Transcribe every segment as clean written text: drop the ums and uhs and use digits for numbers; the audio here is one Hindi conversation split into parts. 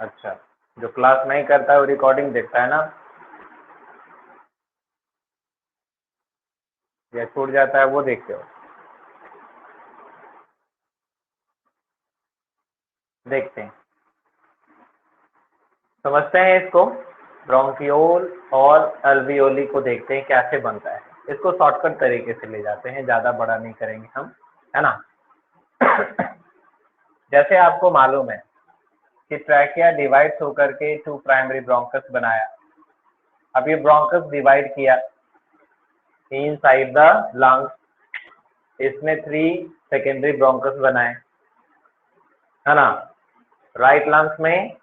अच्छा, जो क्लास नहीं करता है वो रिकॉर्डिंग देखता है ना, या छूट जाता है वो देखते हो? देखते हैं, समझते हैं इसको। ब्रोंकियोल और अल्वियोली को देखते हैं कैसे बनता है। इसको शॉर्टकट तरीके से ले जाते हैं, ज़्यादा बड़ा नहीं करेंगे हम, है ना। जैसे आपको मालूम है कि ट्रैकिया डिवाइड होकर के 2 प्राइमरी ब्रोंकस बनाया। अब ये ब्रोंकस डिवाइड किया इनसाइड द लंग्स, इसमें 3 सेकेंडरी ब्रोंकस बनाए, है ना। राइट लंग्स में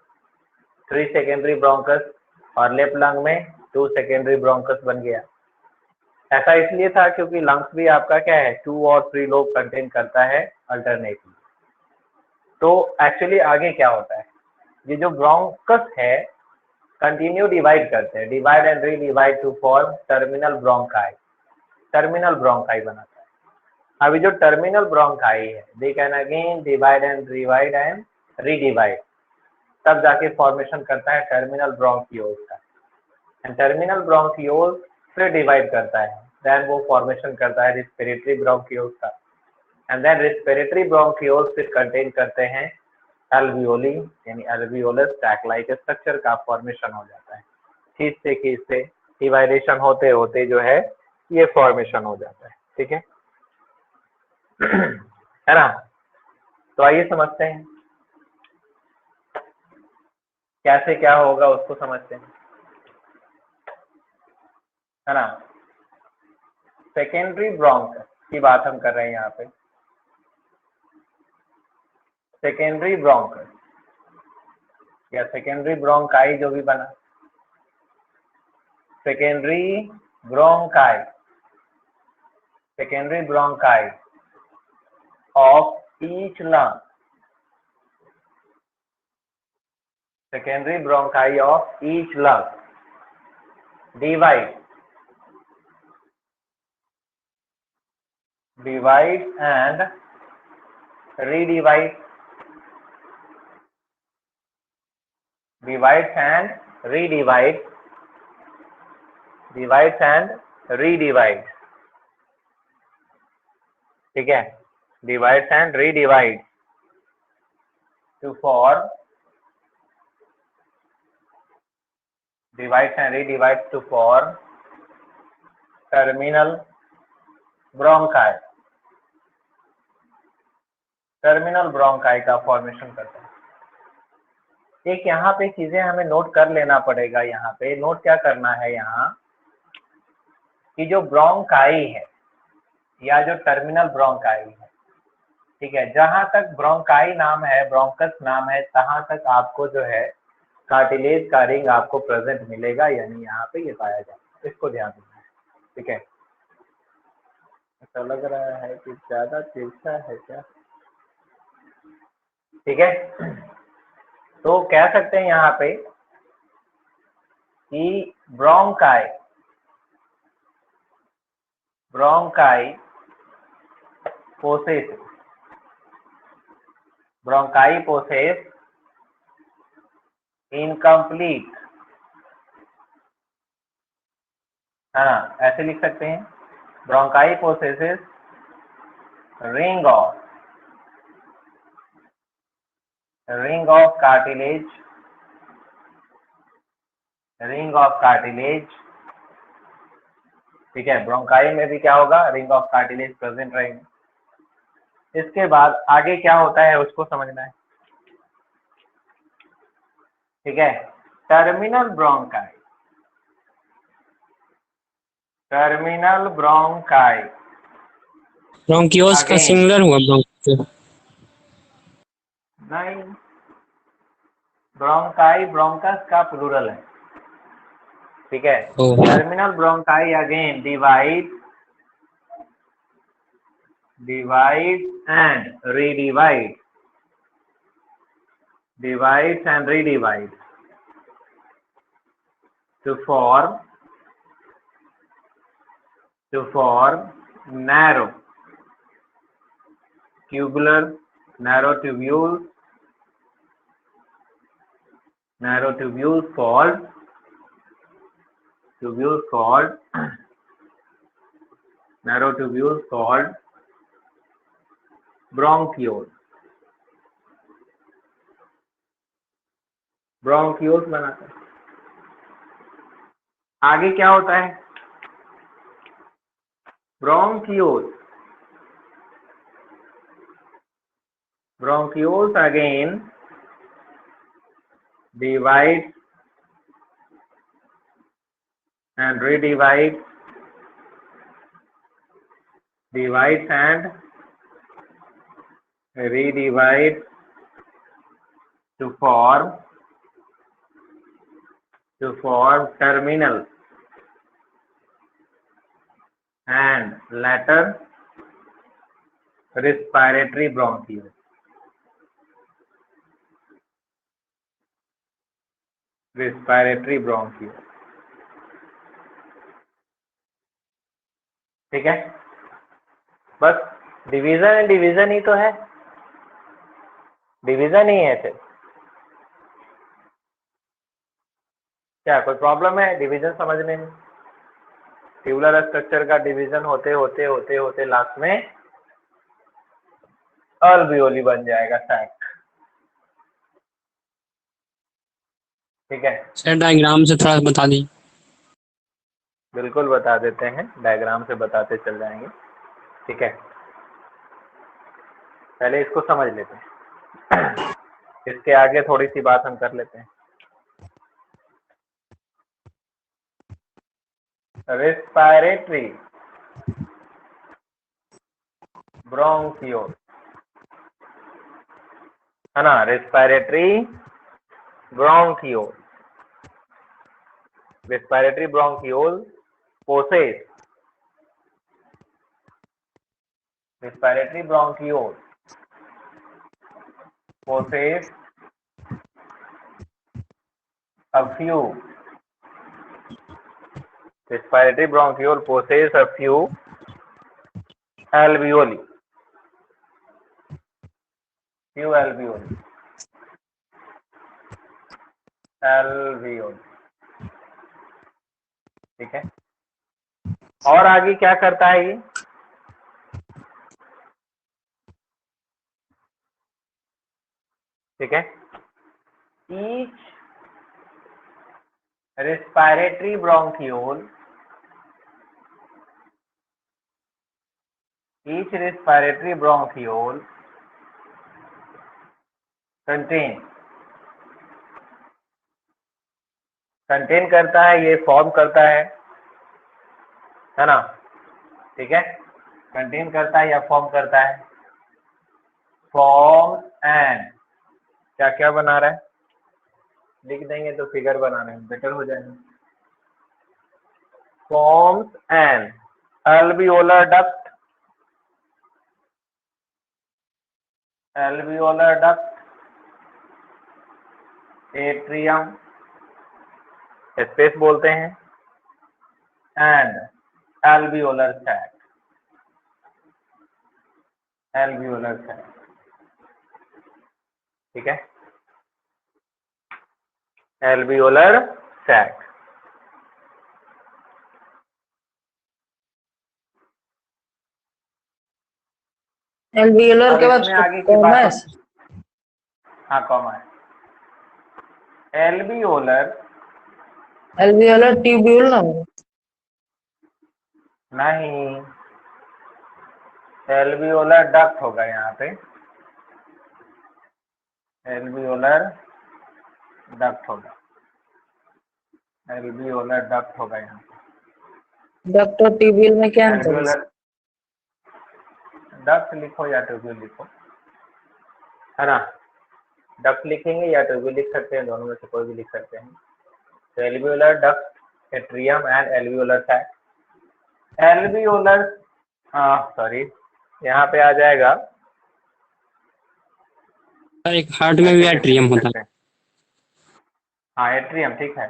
3 सेकेंडरी ब्रोंकस और लेफ्ट लंग में 2 सेकेंडरी ब्रोंकस बन गया। ऐसा इसलिए था क्योंकि लंग्स भी आपका क्या है, 2 और 3 लोब कंटेन करता है अल्टरनेटली। तो एक्चुअली आगे क्या होता है, ये जो ब्रोंकस है कंटिन्यू डिवाइड करते हैं, divide and redivide to form terminal bronchi. Terminal bronchi बनाता है। अभी जो टर्मिनल ब्रोंकाई है they can again divide and redivide, तब जाके फॉर्मेशन करता है टर्मिनल ब्रोंकियोल्स का। एंड टर्मिनल ब्रोंकियोल्स फिर डिवाइड करता है, देन वो फॉर्मेशन करता है रिस्पिरेटरी ब्रोंकियोल्स का। एंड देन रिस्पिरेटरी ब्रोंकियोल्स फिर कंटेन करते हैं अल्वियोली, यानी अल्वियोलस ट्रैक लाइक स्ट्रक्चर का फॉर्मेशन हो जाता है। खींच से डिवाइडेशन होते होते जो है ये फॉर्मेशन हो जाता है, ठीक है। है ना। तो आइए समझते हैं कैसे क्या होगा, उसको समझते हैं, है ना। सेकेंडरी ब्रोंक की बात हम कर रहे हैं यहाँ पे। सेकेंडरी ब्रोंक या सेकेंडरी ब्रोंकाई जो भी बना, secondary bronchi, secondary bronchi of each lung, secondary bronchi of each lung divide and redivide, divides and redivide, divides and redivide, ठीक है। divides and redivide to form, divides and redivides to form terminal bronchi, terminal bronchi का फॉर्मेशन करता है। एक यहाँ पे चीजें हमें नोट कर लेना पड़ेगा। यहाँ पे नोट क्या करना है, यहाँ कि जो ब्रोंकाई है या जो टर्मिनल ब्रोंकाई है, ठीक है, जहां तक ब्रोंकाई नाम है, ब्रोंकस नाम है, तहां तक आपको जो है कार्टिलेज का रिंग आपको प्रेजेंट मिलेगा, यानी यहाँ पे ये पाया जाएगा। इसको ध्यान देना है, ठीक है। ऐसा लग रहा है कि ज्यादा तिरछा है क्या, ठीक है। तो कह सकते हैं यहाँ पे कि bronchi, bronchi possess, bronchi possess incomplete, है ना। ऐसे लिख सकते हैं, bronchi possesses ring of cartilage, ring of cartilage, ठीक है। ब्रोंकाई में भी क्या होगा, रिंग ऑफ कार्टिलेज प्रेजेंट रहेंगे। इसके बाद आगे क्या होता है उसको समझना है, ठीक है। Terminal bronchi, terminal bronchi bronchioles का अगेन, सिंगुलर हुआ ब्रोंकियो? नहीं, ब्रोंकाई ब्रोंकस का प्लूरल है, ठीक है। Oh, terminal bronchi again divide and redivide, divides and redivide to form narrow tubules narrow tubules called narrow tubules called bronchioles. Bronchioles बनाते हैं। आगे क्या होता है? Bronchioles again divide and redivide, divides and redivide to form terminal and later respiratory bronchioles. ठीक है, बस डिवीजन ही तो है, डिवीजन ही है सिर्फ। क्या कोई प्रॉब्लम है डिवीजन समझने में? ट्यूबुलर स्ट्रक्चर का डिवीजन होते होते लास्ट में अल्वियोली बन जाएगा सैक। ठीक है सर डायग्राम से थोड़ा बता दी। बिल्कुल बता देते हैं, डायग्राम से बताते चल जाएंगे। ठीक है, पहले इसको समझ लेते हैं, इसके आगे थोड़ी सी बात हम कर लेते हैं। रेस्पिरेटरी ब्रोंकियोल है ना, respiratory bronchiole possess a few alveoli, ठीक है। और आगे क्या करता है ये? ठीक है, each respiratory bronchiole कंटेन करता है, ये फॉर्म करता है ना, ठीक है, कंटेन करता है या फॉर्म करता है, फॉर्म एंड क्या क्या बना रहा है, लिख देंगे तो फिगर बनाने में बेटर हो जाएगा। Forms and alveolar duct, atrium space बोलते हैं, एंड alveolar sac, ठीक है, alveolar sac। एल्वियोलर के बाद इसमें आगे की कॉमा है। बात, हाँ कॉमा है, एल्वियोलर ट्यूब्यूल ना हो। नहीं, एल्वियोलर डक्ट होगा यहाँ पे, एल्वियोलर डक्ट होगा यहाँ पे। डक्ट और ट्यूब्यूल में क्या अंतर है? एल्वियोलर डक्ट लिखो या ट्यूब्यूल लिखो, है ना, डक्ट लिखेंगे या ट्यूब्यूल लिख सकते हैं, दोनों में से कोई भी लिख सकते हैं। तो alveolar duct, atrium and alveolar sac. Alveolar sorry यहाँ पे आ जाएगा, एक हार्ट में भी एट्रियम होता है। हाँ एट्रियम, ठीक है।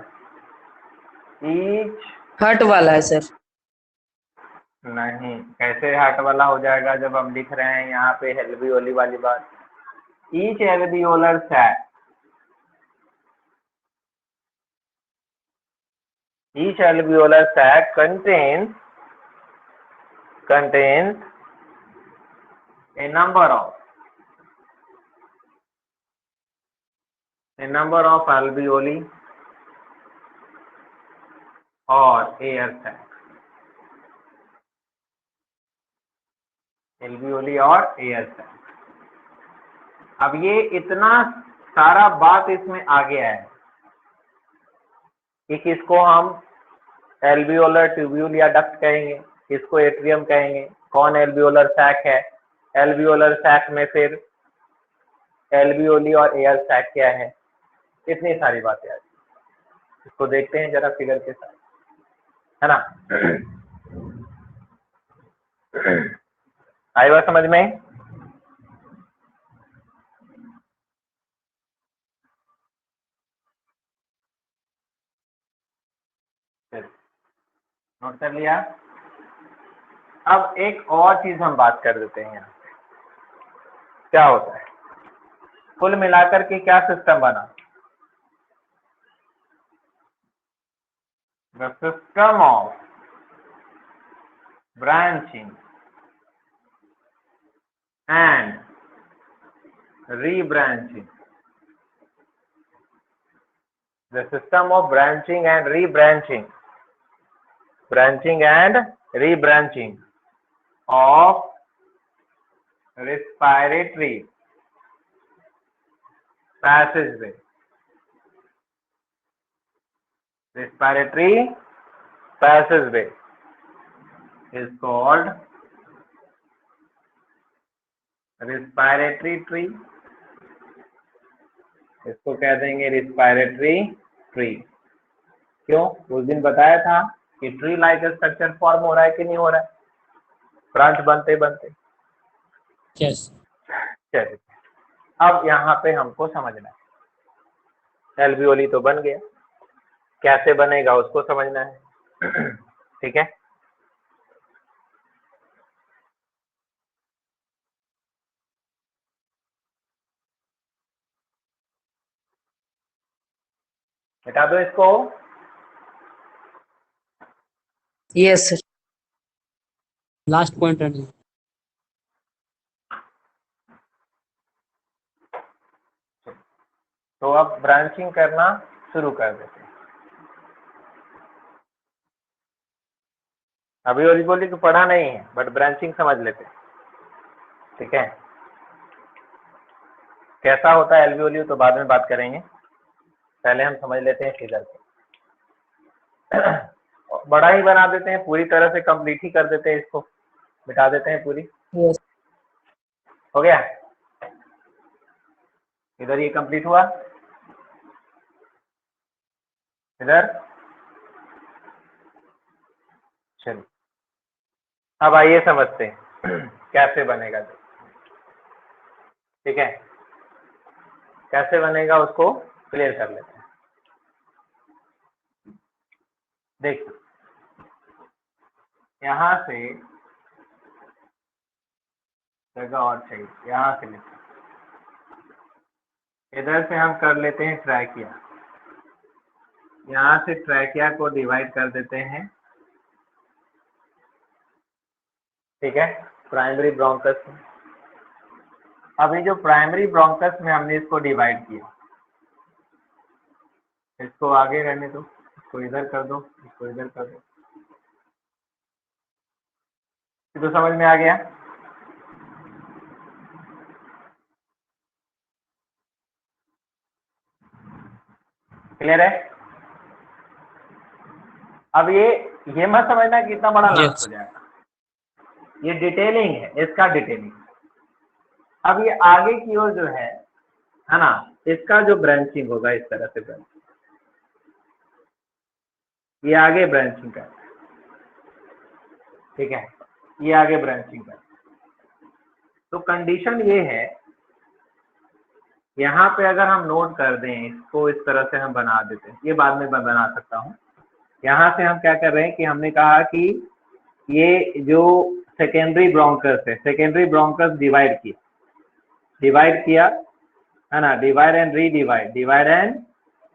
ईच हार्ट वाला है सर। नहीं, कैसे हार्ट वाला हो जाएगा जब हम लिख रहे हैं यहाँ पे एल्वियोली वाली बात। Each alveolar sac each alveolar sac contains a number of alveoli or air sacs. alveoli और air sacs. अब ये इतना सारा बात इसमें आ गया है कि किसको हम एल्वियोलर ट्यूब्यूल या डक्ट कहेंगे, किसको एट्रियम कहेंगे, कौन एल्वियोलर सैक है, एल्वियोलर सैक में फिर एल्वियोली और एयर सैक क्या है, इतनी सारी बातें आ गई. इसको देखते हैं जरा फिगर के साथ, है ना. आई बात समझ में? नोट कर लिया. अब एक और चीज हम बात कर देते हैं यहाँ पे. क्या होता है कुल मिलाकर के क्या सिस्टम बना? The system of branching and rebranching. The system of branching and rebranching. Branching and rebranching of respiratory passageway. Respiratory passageway is called respiratory tree. इसको कह देंगे respiratory tree. क्यों? उस दिन बताया था कि ट्री लाइक स्ट्रक्चर फॉर्म हो रहा है कि नहीं हो रहा है, ब्रांच बनते बनते. यस. चलिए अब यहाँ पे हमको समझना है. एल्वियोली तो बन गया, कैसे बनेगा उसको समझना है. ठीक है. हटा दो इसको. Yes sir. Last point running. तो अब ब्रांचिंग करना शुरू कर देते हैं. अभी ओलिगोली तो पढ़ा नहीं है बट ब्रांचिंग समझ लेते हैं. ठीक है. कैसा होता है एल्वियोली तो बाद में बात करेंगे, पहले हम समझ लेते हैं फिगर को. बड़ा ही बना देते हैं, पूरी तरह से कंप्लीट ही कर देते हैं, इसको मिटा देते हैं पूरी. यस. हो गया. इधर ये कंप्लीट हुआ, इधर. चलिए अब आइए समझते हैं कैसे बनेगा. ठीक है, कैसे बनेगा उसको क्लियर कर लेते हैं. देखिए यहाँ से जगह और चाहिए, यहाँ से लेते हैं. इधर से हम कर लेते हैं ट्रैकिया. यहाँ से ट्रैकिया को डिवाइड कर देते हैं. ठीक है, प्राइमरी ब्रोंकस में. अभी जो प्राइमरी ब्रोंकस में हमने इसको डिवाइड किया, इसको आगे रहने दो, इसको इधर कर दो, इसको इधर कर दो. तो समझ में आ गया. क्लियर है. अब ये मत समझना कितना बड़ा लास्ट हो जाएगा, ये डिटेलिंग है, इसका डिटेलिंग. अब ये आगे की ओर जो है ना, इसका जो ब्रांचिंग होगा इस तरह से ब्रांचिंग, ये आगे ब्रांचिंग कर. ठीक है, ये आगे ब्रांचिंग कर. तो कंडीशन ये है, यहाँ पे अगर हम नोट कर दें इसको, इस तरह से हम बना देते हैं, ये बाद में बना सकता हूँ. यहाँ से हम क्या कर रहे हैं कि हमने कहा कि ये जो सेकेंडरी ब्रोंकस है, सेकेंडरी ब्रोंकस डिवाइड किया है ना, divide and redivide, divide and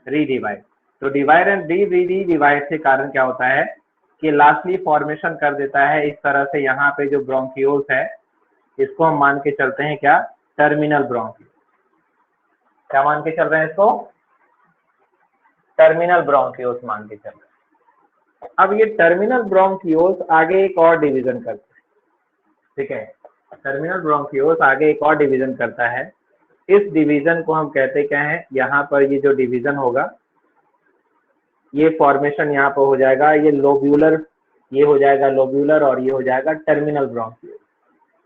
redivide. तो डिवाइड एंड री डिवाइड से कारण क्या होता है कि लास्टली फॉर्मेशन कर देता है इस तरह से। यहाँ पे जो ब्रोंक्यूल्स है इसको हम मान के चलते हैं क्या, टर्मिनल ब्रोंक्यूल। क्या मान के चल रहे हैं इसको, टर्मिनल ब्रोंक्यूल्स मान के चल रहे हैं। अब ये टर्मिनल ब्रोंक्यूल्स आगे एक और डिवीजन करते हैं, ठीक है। टर्मिनल ब्रोंक्यूल्स आगे एक और डिवीजन करता है। इस डिवीजन को हम कहते क्या है, यहाँ पर ये जो डिवीजन होगा ये फॉर्मेशन यहाँ पर हो जाएगा, ये लोब्यूलर, ये हो जाएगा लोब्यूलर और ये हो जाएगा टर्मिनल ब्रोंक्यूल।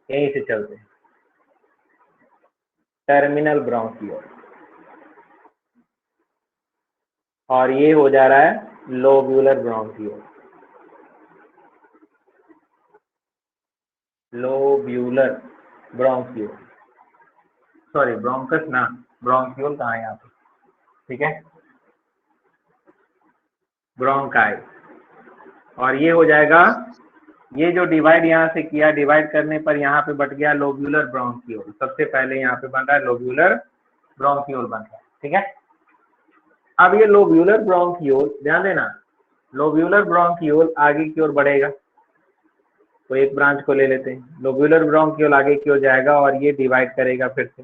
यहीं से चलते हैं, टर्मिनल ब्रोंक्यूल और ये हो जा रहा है lobular bronchiole. Lobular bronchiole, sorry bronchus ना, ब्रोंक्यूल कहाँ है यहाँ पे, ठीक है, ब्रोंकाई। और ये हो जाएगा, ये जो डिवाइड यहाँ से किया, डिवाइड करने पर यहाँ पे बट गया लोब्यूलर ब्रोंक्यूल। सबसे पहले यहाँ पे बन रहा है लोब्यूलर ब्रोंक्यूल बन रहा है, ठीक है। अब ये लोब्यूलर ब्रोंक्यूल, ध्यान देना, लोब्यूलर ब्रोंक्यूल आगे की ओर बढ़ेगा। तो एक ब्रांच को ले लेते हैं, लोब्यूलर ब्रोंक्यूल आगे की ओर जाएगा और ये डिवाइड करेगा फिर से,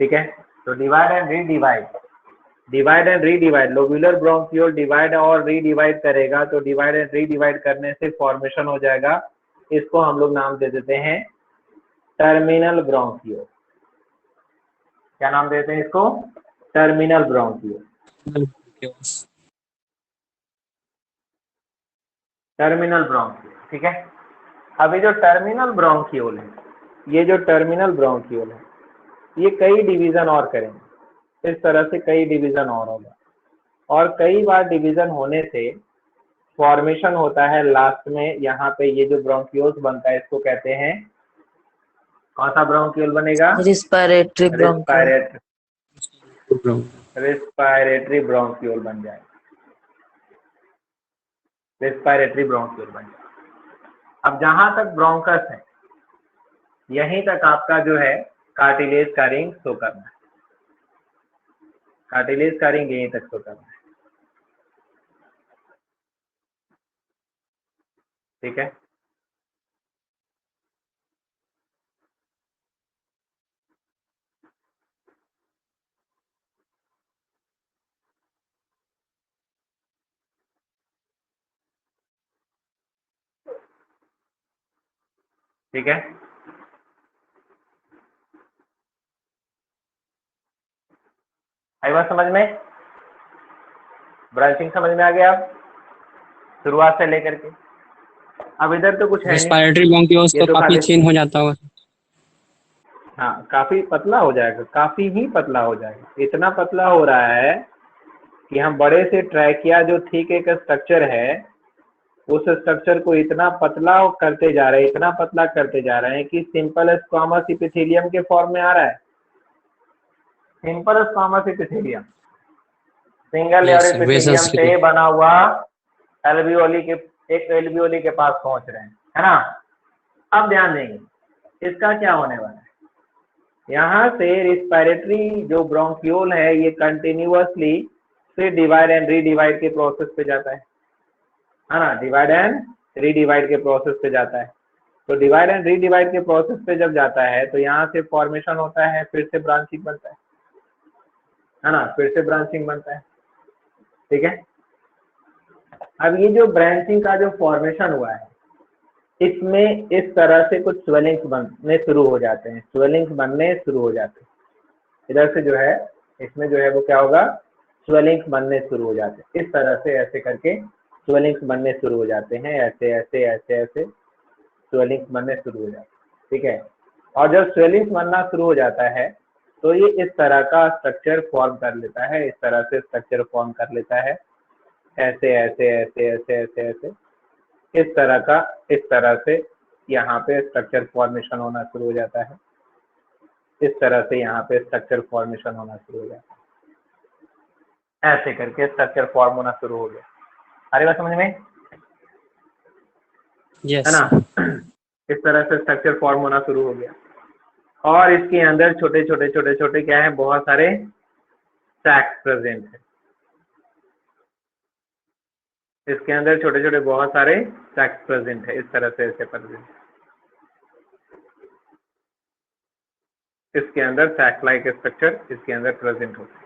ठीक है। तो divide and redivide, divide and redivide, lobular bronchiole divide और रीडिवाइड करेगा। तो डिवाइड एंड रीडिवाइड करने से फॉर्मेशन हो जाएगा, इसको हम लोग नाम दे देते हैं टर्मिनल ब्रोंक्यूल। क्या नाम देते हैं इसको, टर्मिनल ब्रोंक्यूल। टर्मिनल ब्रोंक्यूल, ठीक है। अभी जो टर्मिनल ब्रोंक्यूल है, ये जो टर्मिनल ब्रोंक्यूल है, ये कई डिवीजन और करेंगे। इस तरह से कई डिवीजन और होगा, और कई बार डिवीजन होने से फॉर्मेशन होता है लास्ट में। यहाँ पे ये जो ब्रोंक्यूल्स बनता है इसको कहते हैं, कौन सा ब्रोंक्यूल बनेगा, रिस्पिरेटरी ब्रोंक्यूल। रिस्पायरेटरी ब्रोंक्यूल बन जाएगा, रिस्पायरेटरी ब्रोंक्यूल बन जाएगा। अब जहां तक ब्रोंकस है यहीं तक आपका जो है कार्टिलेज का रिंग शो करना है, कार्टिलेज का रिंग यहीं तक शो करना है, ठीक है। ठीक है, आई बात समझ में, ब्रांचिंग समझ में आ गया आप शुरुआत से लेकर के। अब इधर तो कुछ है नहीं, रेस्पिरेटरी ब्रोंक्यूल्स ये तो तो काफी खाली, थिन हो जाता होगा। हाँ काफी पतला हो जाएगा, काफी ही पतला हो जाएगा। इतना पतला हो रहा है कि हम बड़े से ट्रैकिया जो थिक एक स्ट्रक्चर है, उस स्ट्रक्चर को इतना पतला करते जा रहे हैं, इतना पतला करते जा रहे हैं कि सिंपल स्क्वामस इपिथेलियम के फॉर्म में आ रहा है। Simple squamous epithelium, single layer epithelium से बना हुआ एल्वियोली के, एक एल्वियोली के पास पहुंच रहे हैं, है ना। अब ध्यान देंगे इसका क्या होने वाला है। यहाँ से रिस्पिरेटरी जो ब्रोंक्यूल है ये कंटिन्यूअसली फिर डिवाइड एंड रीडिवाइड के प्रोसेस पे जाता है ना, डिवाइड एंड रीडिवाइड के प्रोसेस पे जाता है। तो डिवाइड एंड रीडिवाइड के प्रोसेस पे जब जाता है तो यहाँ से फॉर्मेशन होता है, फिर से ब्रांचिंग बनता है ना, फिर से ब्रांचिंग बनता है, ठीक है। अब ये जो ब्रांचिंग का जो फॉर्मेशन हुआ है, इसमें इस तरह से कुछ स्वेलिंग्स बनने शुरू हो जाते हैं, स्वेलिंग्स बनने शुरू हो जाते हैं। इधर से जो है इसमें जो है वो क्या होगा, स्वेलिंग्स बनने शुरू हो जाते हैं। इस तरह से ऐसे करके स्वेलिंग्स बनने शुरू हो जाते हैं, ऐसे ऐसे ऐसे ऐसे स्वेलिंग्स बनने शुरू हो जाते हैं, ठीक है। और जब स्वेलिंग्स बनना शुरू हो जाता है तो ये इस तरह का स्ट्रक्चर फॉर्म कर लेता है, इस तरह से स्ट्रक्चर फॉर्म कर लेता है, ऐसे ऐसे ऐसे ऐसे ऐसे ऐसे इस तरह का, इस तरह से यहाँ पे स्ट्रक्चर फॉर्मेशन होना शुरू हो जाता है। इस तरह से यहाँ पे स्ट्रक्चर फॉर्मेशन होना शुरू हो जाता है, ऐसे करके स्ट्रक्चर फॉर्म होना शुरू हो गया। अरे बात समझ में, yes. है ना। इस तरह से स्ट्रक्चर फॉर्म होना शुरू हो गया और इसके अंदर छोटे छोटे छोटे छोटे क्या है, बहुत सारे सैक्स प्रेजेंट है, इसके अंदर छोटे छोटे बहुत सारे सैक्स प्रेजेंट है, इस तरह से ऐसे प्रेजेंट। इसके अंदर सैक लाइक स्ट्रक्चर इसके अंदर प्रेजेंट होता है।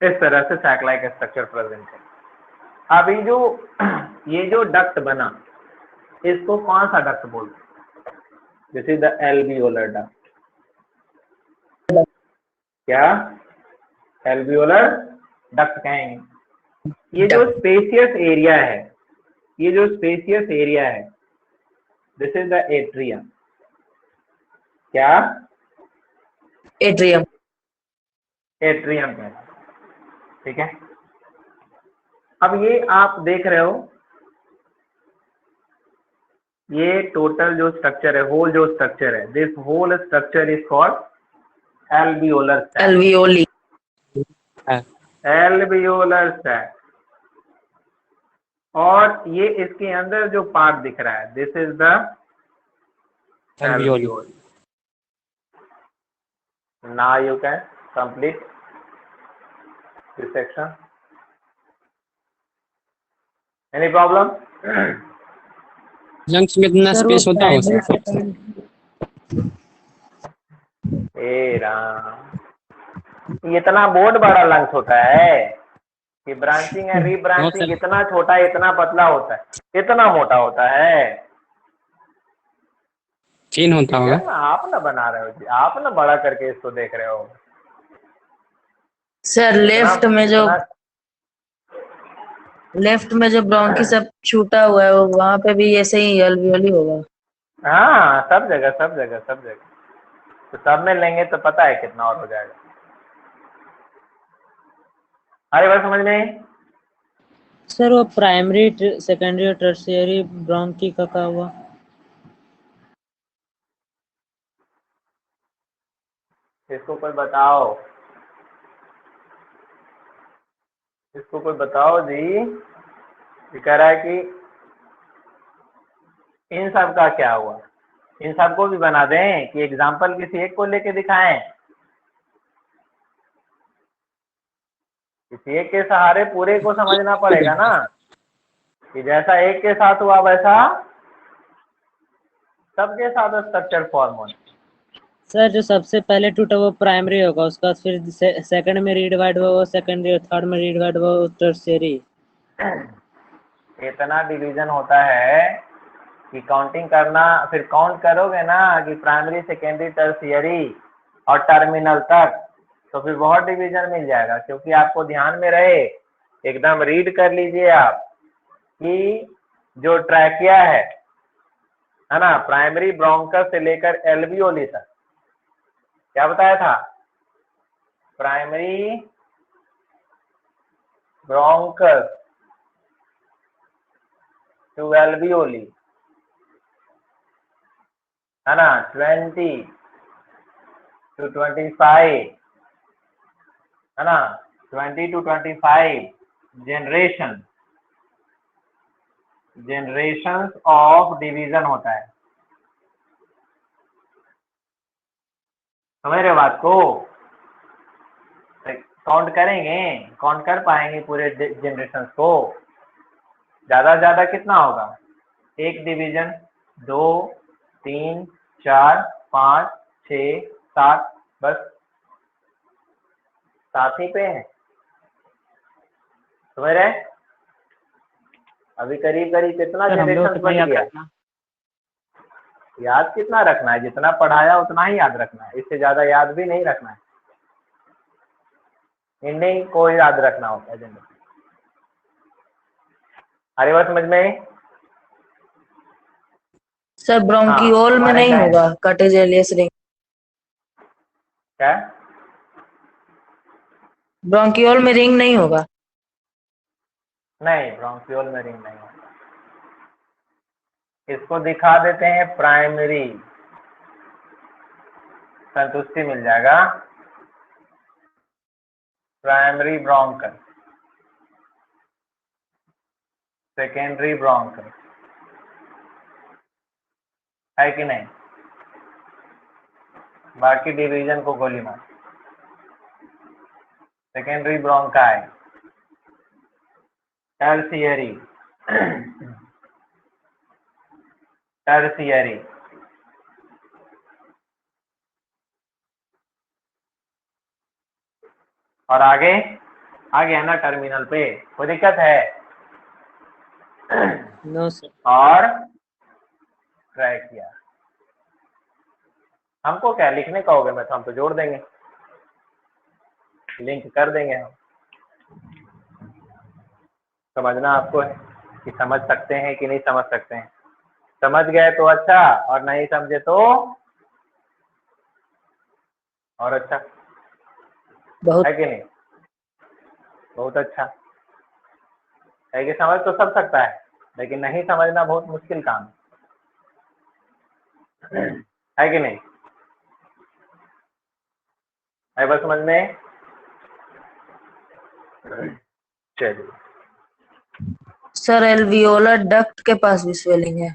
इस तरह से सैक लाइक स्ट्रक्चर प्रेजेंट है। अभी जो ये जो डक्ट बना, इसको कौन सा डक्ट बोलते हैं? This is the alveolar duct. क्या एल्वियोलर डक्ट कहेंगे। ये जो स्पेसियस एरिया है, ये जो स्पेसियस एरिया है, दिस इज द एट्रियम। क्या एट्रियम। एट्रियम है, ठीक है। अब ये आप देख रहे हो, ये टोटल जो स्ट्रक्चर है, होल जो स्ट्रक्चर है, this whole structure is called alveolar sac. Alveoli. Alveolar sac. और ये इसके अंदर जो पार्ट दिख रहा है, this is the Alveoli. alveoli. Now you can complete this section. Any problem? Lungs में इतना सर वो स्पेस होता है प्राइमरी उसमें? सेकेंडरी। ए राम, इतना बहुत बड़ा लंग्स होता है कि ब्रांचिंग एंड रीब्रांचिंग इतना छोटा, इतना पतला होता है, इतना मोटा होता है। चेन होता होगा। ना आप ना बना रहे हो जी, आप ना बड़ा करके इसको देख रहे हो। सर लेफ्ट में जो ब्रोंकी सब छूटा हुआ है, वो वहां पे भी ऐसे ही एल्वियोली होगा। हाँ, सब जगह सब जगह सब जगह। तो सब में लेंगे तो पता है कितना और हो जाएगा। अरे बात समझ में? सर वो प्राइमरी सेकेंडरी और टर्शियरी ब्रोंकी का हुआ? इसको कोई बताओ, इसको कोई बताओ जी। ये कह रहा है कि इन सब का क्या हुआ, इन सबको भी बना दें कि एग्जाम्पल किसी एक को लेके दिखाएं? किसी एक के सहारे पूरे को समझना पड़ेगा ना, कि जैसा एक के साथ हुआ वैसा सबके साथ स्ट्रक्चर फॉर्म होना। सर जो सबसे पहले टूटा वो प्राइमरी होगा, उसका फिर सेकंड में रीडिवाइड हुआ वो सेकेंडरी, और थर्ड में रीडिवाइड हुआ वो टर्शियरी। इतना डिवीजन होता है कि काउंटिंग करना, फिर काउंट करोगे ना कि प्राइमरी सेकेंडरी टर्शियरी और टर्मिनल तक, तो फिर बहुत डिवीजन मिल जाएगा। क्योंकि आपको ध्यान में रहे, एकदम रीड कर लीजिए आप कि जो ट्रैकिया है ना, प्राइमरी ब्रोंकस से लेकर एल्वियोली तक, क्या बताया था? प्राइमरी ब्रोंकस टू एल्वियोली, है ना, 20 to 25, है ना, 20 to 25 जनरेशन ऑफ डिवीजन होता है। समझ रहे बात को? काउंट करेंगे, काउंट कर पाएंगे पूरे जनरेशन को? ज्यादा से ज्यादा कितना होगा? एक डिवीजन, 2, 3, 4, 5, 6, 7, बस 7 ही पे है। समझ रहे? अभी करीब करीब कितना जनरेशन बच गया? याद कितना रखना है? जितना पढ़ाया उतना ही याद रखना है, इससे ज्यादा याद भी नहीं रखना है। नहीं को याद रखना होता है जनरेशन। अरे बात समझ में? सर ब्रोंकियोल में नहीं होगा कटेज एलियस रिंग? क्या? ब्रोंकियोल में रिंग नहीं होगा? नहीं, ब्रोंकियोल में रिंग नहीं होगा। इसको दिखा देते हैं प्राइमरी, संतुष्टि मिल जाएगा। प्राइमरी ब्रोंकस, सेकेंडरी ब्रोंकस, है कि नहीं? बाकी डिवीजन को गोली मार। सेकेंडरी ब्रोंकाई, टर्शियरी, टर्शियरी, और आगे आ गया ना टर्मिनल पे, कोई दिक्कत है? No sir. और ट्रैकिया, हमको क्या लिखने का होगा, मैं तो हम तो जोड़ देंगे, लिंक कर देंगे हम। समझना आपको है कि समझ सकते हैं कि नहीं समझ सकते हैं। समझ गए तो अच्छा, और नहीं समझे तो और अच्छा, बहुत है कि नहीं? बहुत अच्छा है कि समझ तो सब सकता है, लेकिन नहीं समझना बहुत मुश्किल काम है कि नहीं? है बस समझ में? चलिए, सर एल्वियोलर डक्ट के पास भी स्वेलिंग है।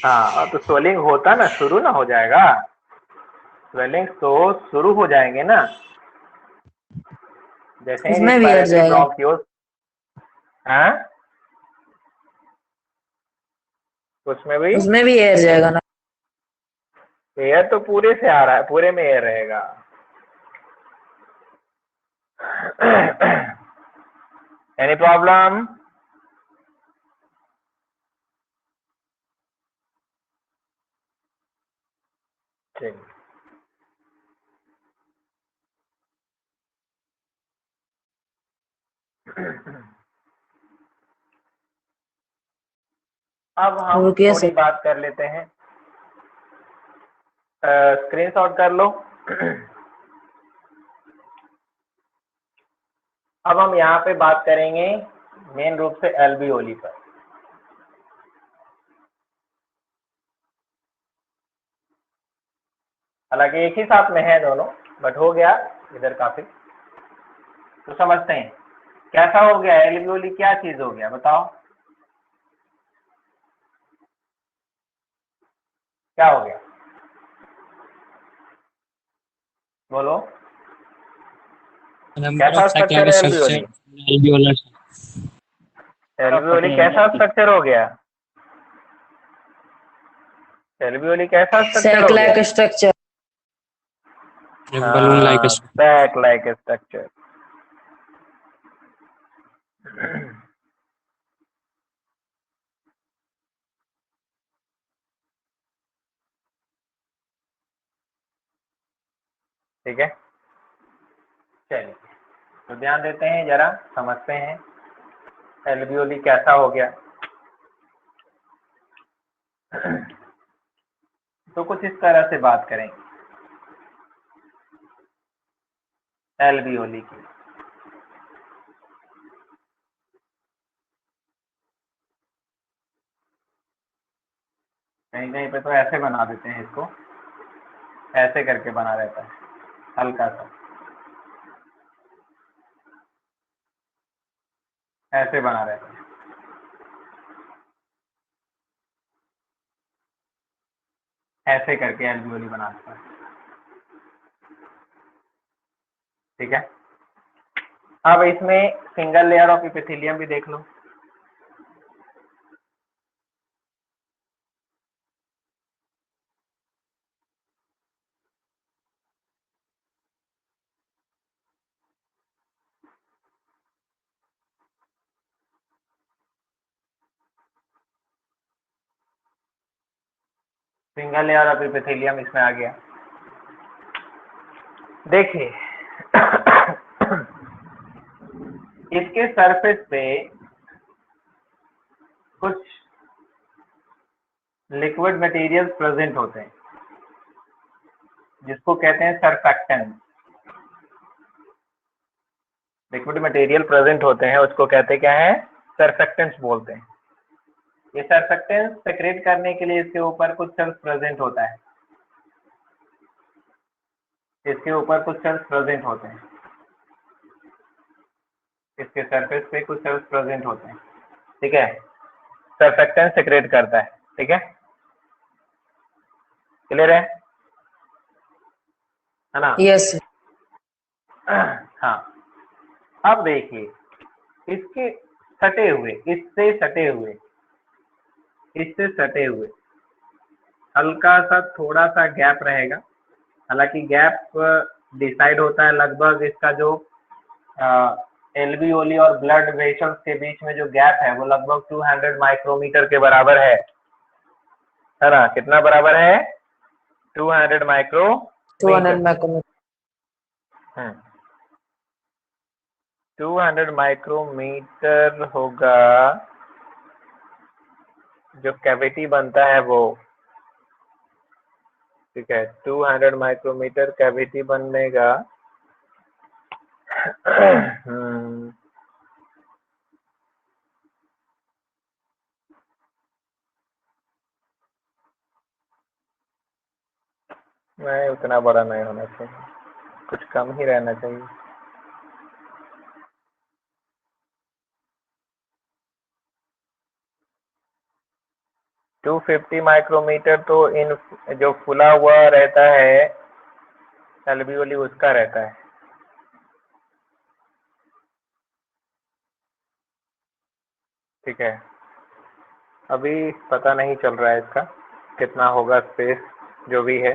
हाँ तो स्वेलिंग होता ना शुरू ना हो जाएगा, स्वेलिंग तो शुरू हो जाएंगे ना जैसे ही उसमें भी हट रिस्पायरेटरी जाएगा। ब्रोंक्यूल्स। हाँ, उसमें भी उसमें भी एयर जाएगा ना। एयर तो पूरे से आ रहा है, पूरे में एयर रहेगा। Any problem? चलिए, अब हम रुकिए थोड़ी सर। बात कर लेते हैं, स्क्रीनशॉट कर लो। अब हम यहाँ पे बात करेंगे मेन रूप से एल्वियोली पर। हालांकि एक ही साथ में है दोनों, बट हो गया इधर काफी। तो समझते हैं कैसा हो गया एल्वियोली, क्या चीज हो गया बताओ, क्या हो गया बोलो? नंबर कैसा ऑफ स्ट्रक्चर है एल्वियोली? एल्वियोलर। एल्वियोली कैसा स्ट्रक्चर हो गया? एल्वियोली कैसा स्ट्रक्चर सैक हो गया? Like structure. Balloon like. Sac like structure. ठीक है, चलिए तो ध्यान देते हैं, जरा समझते हैं एल्वियोली कैसा हो गया। तो कुछ इस तरह से बात करेंगे एल्वियोली की। कहीं कहीं पे तो ऐसे बना देते हैं इसको, ऐसे करके बना रहता है हल्का सा, ऐसे बना रहता है। ऐसे करके एल्वियोली बनाता है, ठीक है। अब इसमें सिंगल लेयर ऑफ एपिथेलियम भी देख लो। सिंगल लेयर ऑफ एपिथेलियम इसमें आ गया। देखिए इसके सरफेस पे कुछ लिक्विड मटेरियल्स प्रेजेंट होते हैं जिसको कहते हैं सरफेक्टेंट। लिक्विड मटेरियल प्रेजेंट होते हैं उसको कहते क्या है? सरफेक्टेंट्स बोलते हैं। ये सरफेक्टेंट्स सेक्रेट करने के लिए इसके ऊपर कुछ सेल्स प्रेजेंट होता है, इसके ऊपर कुछ सेल्स प्रेजेंट होते हैं, इसके सरफेस पे कुछ सेल्स प्रेजेंट होते हैं, ठीक है। सरफेक्टेंट सेक्रेट करता है, ठीक है, क्लियर है? है ना। यस हाँ, अब देखिए इसके सटे हुए, इससे सटे हुए हल्का सा थोड़ा सा गैप रहेगा। हालांकि गैप डिसाइड होता है लगभग इसका जो एल्वियोली और ब्लड वेसल्स के बीच में जो गैप है वो लगभग 200 माइक्रोमीटर के बराबर है ना। कितना बराबर है? 200 माइक्रोमीटर। 200 माइक्रोमीटर 200 माइक्रोमीटर होगा जो कैविटी बनता है वो। ठीक है, 200 माइक्रोमीटर कैविटी बनेगा। नहीं, उतना बड़ा नहीं होना चाहिए, कुछ कम ही रहना चाहिए। टू 250 माइक्रोमीटर तो इन जो फुला हुआ रहता है एल्वियोली उसका रहता है। ठीक है, अभी पता नहीं चल रहा है इसका कितना होगा स्पेस जो भी है।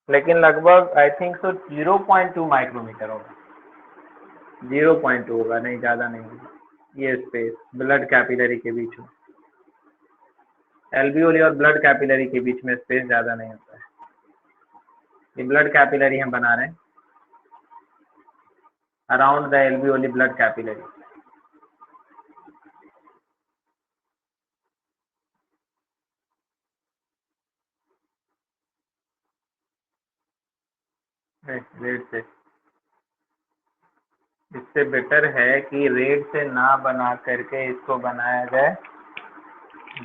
लेकिन लगभग आई थिंक सो 0.2 माइक्रोमीटर होगा, 0.2 होगा, नहीं ज्यादा नहीं होगा। ये स्पेस ब्लड कैपिलरी के बीच में, एल्वियोली और ब्लड कैपिलरी के बीच में स्पेस ज्यादा नहीं होता है। ये ब्लड कैपिलरी हम बना रहे हैं around the alveoli blood capillary. Red से, इससे बेटर है कि रेड से ना बना करके इसको बनाया जाए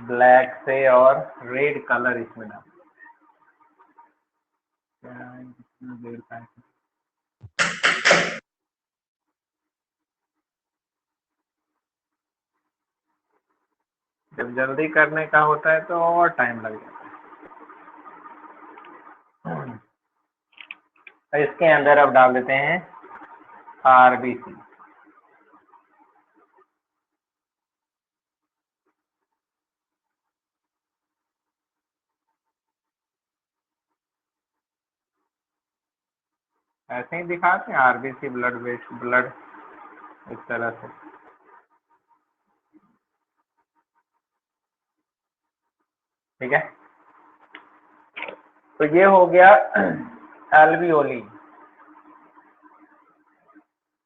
ब्लैक से, और रेड कलर इसमें डाल। जब जल्दी करने का होता है तो और टाइम लग जाता है। इसके अंदर अब डाल देते हैं आरबीसी। ऐसे ही दिखाते हैं आरबीसी ब्लड वेस्ट ब्लड इस तरह से। ठीक है, तो ये हो गया एल्वियोली।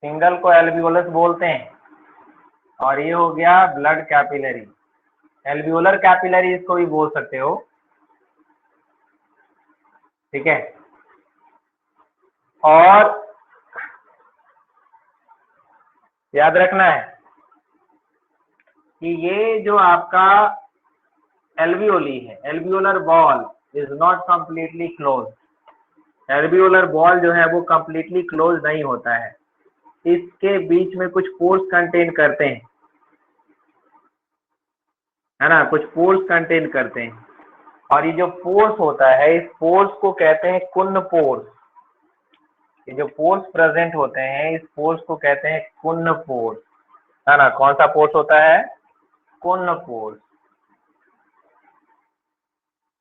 सिंगल को एल्वियोलस बोलते हैं, और ये हो गया ब्लड कैपिलरी। एल्वियोलर कैपिलरी इसको भी बोल सकते हो। ठीक है, और याद रखना है कि ये जो आपका एल्वियोली है, alveolar wall is not completely close. Alveolar wall जो है वो कंप्लीटली क्लोज नहीं होता है, इसके बीच में कुछ पोर्स कंटेन करते हैं, है ना, कुछ पोर्स कंटेन करते हैं। और ये जो पोर्स होता है इस पोर्स को कहते हैं कुन्न पोर्स। ये जो पोर्स प्रेजेंट होते हैं इस पोर्स को कहते हैं कुन्न पोर्स, है ना। कौन सा पोर्स होता है? कुन्न पोर्स।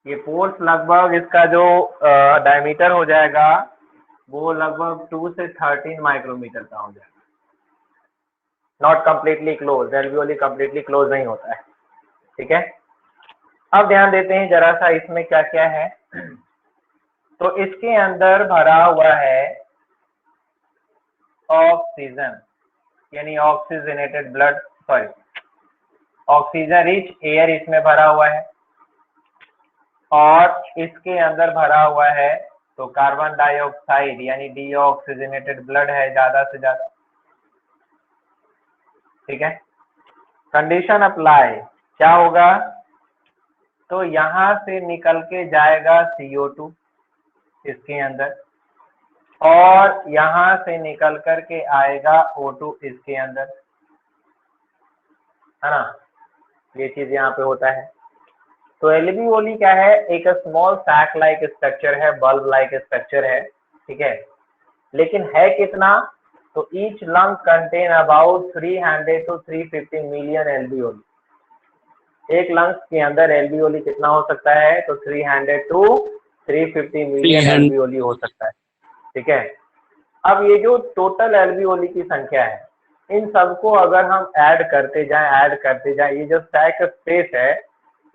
ये पोर्स लगभग इसका जो डायमीटर हो जाएगा वो लगभग 2 से 13 माइक्रोमीटर का हो जाएगा। Not completely close, alveoli completely close नहीं होता है। ठीक है, अब ध्यान देते हैं जरा सा इसमें क्या क्या है। तो इसके अंदर भरा हुआ है ऑक्सीजन, यानी oxygenated blood, sorry oxygen rich air इसमें भरा हुआ है, और इसके अंदर भरा हुआ है तो कार्बन डाइऑक्साइड यानी डीऑक्सीजनेटेड ब्लड है ज्यादा से ज्यादा। ठीक है, कंडीशन अप्लाई क्या होगा? तो यहां से निकल के जाएगा CO2 इसके अंदर, और यहां से निकल करके आएगा O2 इसके अंदर, है ना। ये चीज यहाँ पे होता है। तो एल्वियोली क्या है, एक स्मॉल सैक लाइक स्ट्रक्चर है, बल्ब लाइक स्ट्रक्चर है, ठीक है। लेकिन है कितना, तो each lung contain about 300 to 350 million alveoli. एक लंग्स के अंदर एल्वियोली कितना हो सकता है, तो 300 to 350 मिलियन एल्वियोली हो सकता है, ठीक है। अब ये जो टोटल एल्वियोली की संख्या है, इन सबको अगर हम ऐड करते जाएं, ये जो सैक स्पेस है,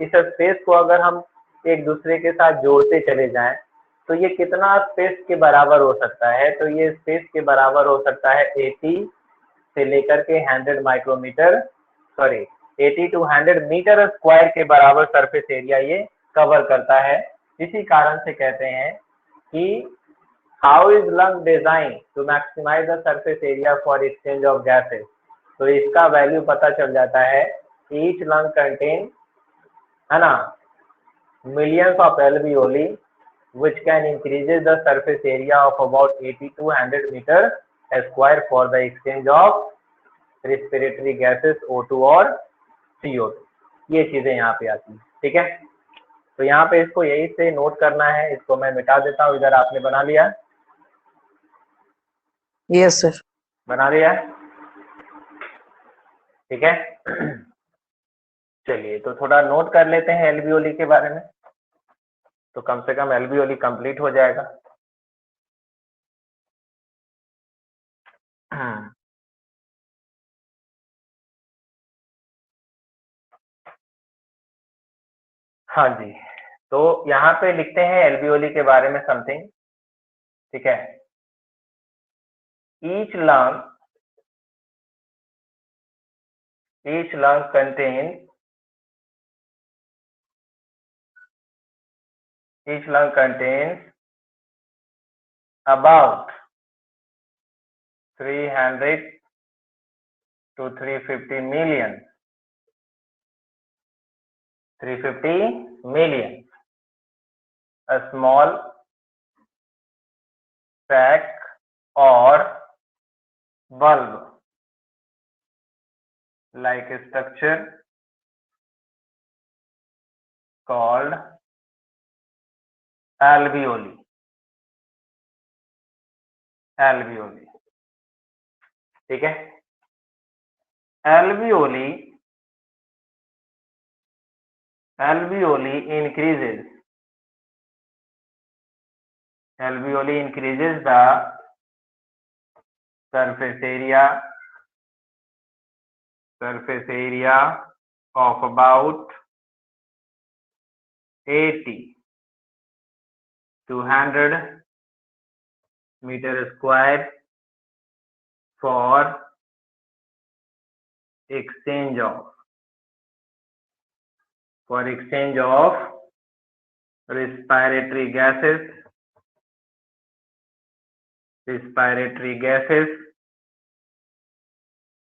इस स्पेस को अगर हम एक दूसरे के साथ जोड़ते चले जाएं, तो ये कितना स्पेस के बराबर हो सकता है, तो ये स्पेस के बराबर हो सकता है 80 से लेकर के 100 micrometer, sorry 80 to 100 meter square के बराबर सरफेस एरिया ये कवर करता है। इसी कारण से कहते हैं कि how is lung design to maximize the surface area for exchange of gases. तो इसका वैल्यू पता चल जाता है, ईच लंग कंटेन, है ना, millions of alveoli which can increases the surface area of about 80 to 100 meter square for the exchange of respiratory gases O2 और CO2। ये चीजें यहाँ पे आती हैं, ठीक है। तो यहाँ पे इसको यही से नोट करना है, इसको मैं मिटा देता हूँ। इधर आपने बना लिया, यस सर। बना लिया, ठीक है। चलिए तो थोड़ा नोट कर लेते हैं एल्वियोली के बारे में, तो कम से कम एल्वियोली कंप्लीट हो जाएगा। हाँ जी, तो यहाँ पे लिखते हैं एल्वियोली के बारे में समथिंग, ठीक है। Each lung contains about 300 to 350 million a small sac or bulb like a structure called alveoli, ठीक है। alveoli increases the surface area of about 80 to 100 meter square for exchange of respiratory gases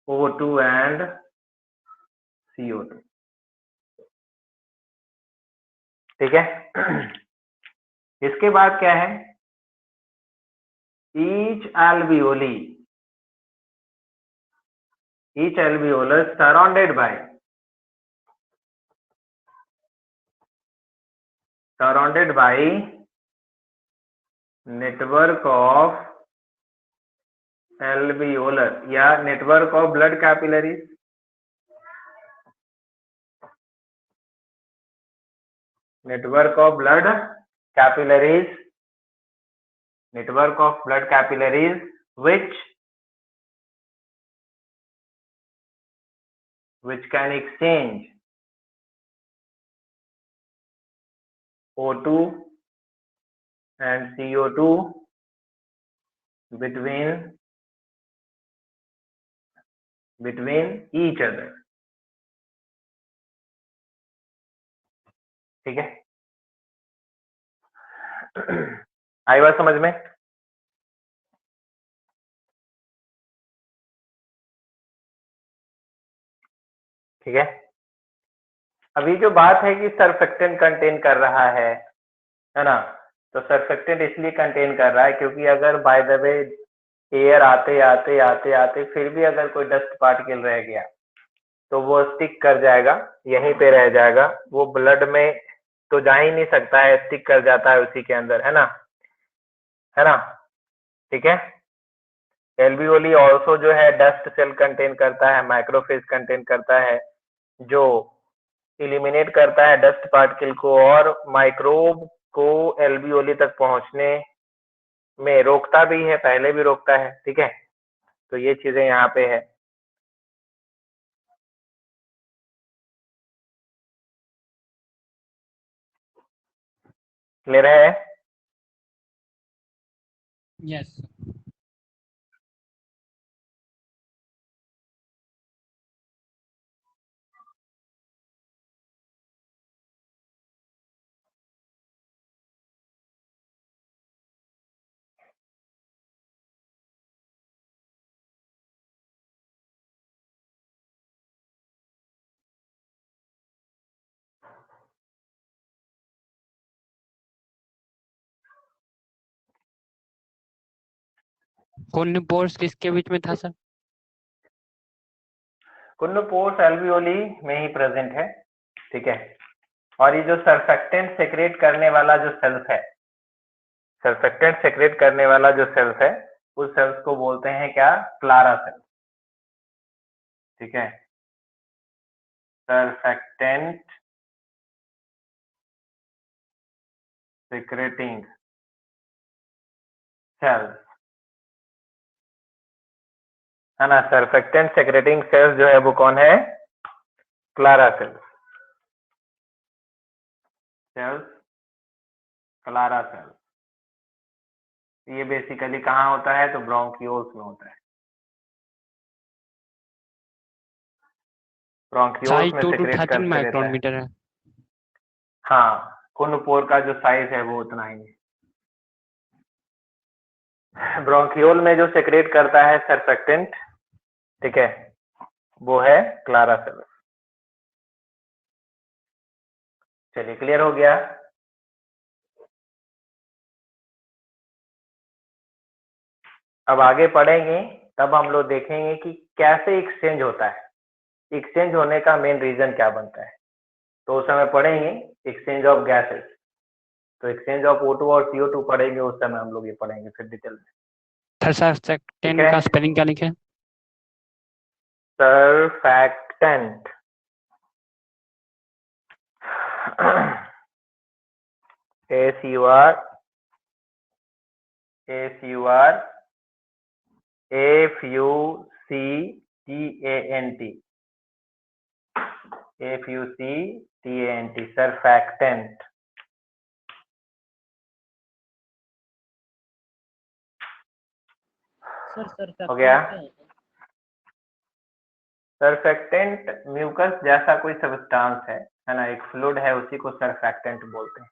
O2 and CO2, ठीक है। इसके बाद क्या है, each alveolus surrounded by network of alveolar या network of blood capillaries, which can exchange O2 and CO2 between each other, ठीक है। आई बात समझ में? ठीक है। अभी जो बात है कि सर्फेक्टेंट कंटेन कर रहा है ना, तो सर्फेक्टेंट इसलिए कंटेन कर रहा है क्योंकि अगर बाय द वे एयर आते फिर भी अगर कोई डस्ट पार्टिकल रह गया, तो वो स्टिक कर जाएगा, यहीं पे रह जाएगा, वो ब्लड में तो जा ही नहीं सकता है, स्टिक कर जाता है उसी के अंदर, है ना, है ना, ठीक है। एल्वियोली ऑल्सो जो है डस्ट सेल कंटेन करता है, माइक्रोफेज कंटेन करता है, जो इलिमिनेट करता है डस्ट पार्टिकल को और माइक्रोब को एल्वियोली तक पहुंचने में रोकता भी है, पहले भी रोकता है, ठीक है। तो ये चीजें यहाँ पे है। क्लियर है? यस। कौन पोर्स किसके बीच में था सर? कुन्नुपोर्स एल्वियोली में ही प्रेजेंट है, ठीक है। और ये जो सर्फेक्टेंट सेक्रेट करने वाला जो सेल्स है, सर्फेक्टेंट सेक्रेट करने वाला जो सेल्स है, उस सेल्स को बोलते हैं क्या? क्लारा सेल, ठीक है। सर्फेक्टेंट सेक्रेटिंग सेल्स, है ना। सर्फेक्टेंट सेक्रेटिंग सेल्स जो है वो कौन है? Clara cells, cells Clara cells. ये बेसिकली कहाँ होता है? तो ब्रोंकियोल्स में होता है, ब्रोंकियोल्स साइज में 2 to सेक्रेट 13 करते रहता माइक्रोन है। मीटर है। हाँ, कुन्नुपोर का जो साइज है वो उतना ही है। ब्रोंकियोल में जो सेक्रेट करता है सर्फेक्टेंट, ठीक है, वो है क्लारा सेल। चलिए, क्लियर हो गया। अब आगे पढ़ेंगे तब हम लोग देखेंगे कि कैसे एक्सचेंज होता है, एक्सचेंज होने का मेन रीजन क्या बनता है। तो उस समय पढ़ेंगे एक्सचेंज ऑफ गैसेस, तो एक्सचेंज ऑफ O2 और CO2 पढ़ेंगे, उस समय हम लोग ये पढ़ेंगे फिर डिटेल में, सर ठीक सर्फेक्टेंट है। का स्पेलिंग क्या लिखे? Surfactant SUR FUCTANT, surfactant. Sir हो गया। सर्फेक्टेंट क्या होता है? सर्फेक्टेंट म्यूकस जैसा कोई सब्सटेंस है ना, एक फ्लूइड है, उसी को सर्फेक्टेंट बोलते हैं।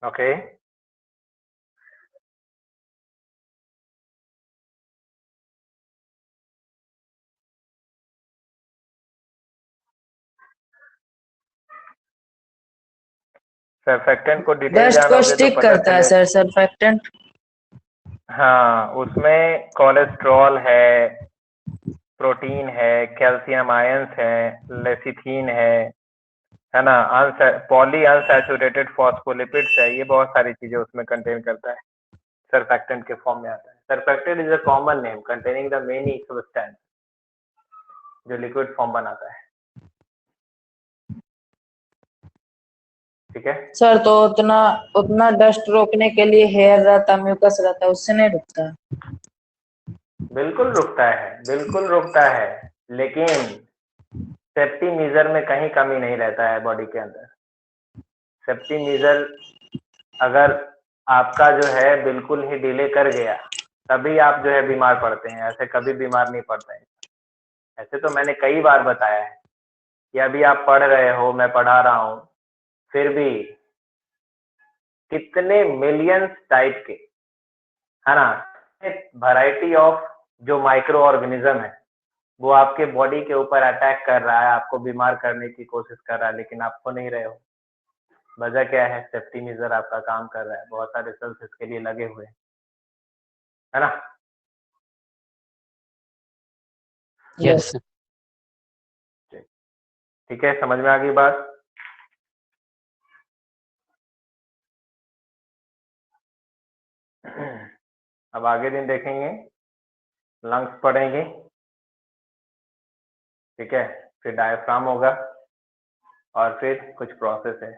ओके, सर्फेक्टेंट को डिटेल डस्ट को जानोगे तो स्टिक पता करता है चले। Sir surfactant. हाँ, उसमें कोलेस्ट्रॉल है, प्रोटीन है, कैल्शियम आयंस है, लेसिथीन है ना, पॉली अनसैचुरेटेड फॉस्फोलिपिड्स है, ये बहुत सारी चीजें उसमें कंटेन करता है, सर्फेक्टेंट के फॉर्म में आता है। Surfactant is a common name containing the many substance जो लिक्विड फॉर्म बनाता है, ठीक है। सर तो उतना उतना डस्ट रोकने के लिए हेयर रहता, म्यूकस रहता, उससे नहीं रुकता? बिल्कुल रुकता है, बिल्कुल रुकता है, लेकिन सेफ्टी मेजर में कहीं कमी नहीं रहता है बॉडी के अंदर। सेफ्टी मेजर अगर आपका जो है बिल्कुल ही डिले कर गया, तभी आप जो है बीमार पड़ते हैं, ऐसे कभी बीमार नहीं पड़ते हैं। ऐसे तो मैंने कई बार बताया है कि अभी आप पढ़ रहे हो, मैं पढ़ा रहा हूँ, फिर भी कितने मिलियंस टाइप के, है ना, वैरायटी ऑफ जो माइक्रो ऑर्गेनिज्म है वो आपके बॉडी के ऊपर अटैक कर रहा है, आपको बीमार करने की कोशिश कर रहा है, लेकिन आप हो नहीं रहे हो। वजह क्या है? सेफ्टी मेजर आपका काम कर रहा है, बहुत सारे सेल्स इसके लिए लगे हुए हैं। है ना। यस ठीक है, समझ में आ गई बात। अब आगे दिन देखेंगे, लंग्स पढ़ेंगे, ठीक है, फिर डायफ्राम होगा और फिर कुछ प्रोसेस है।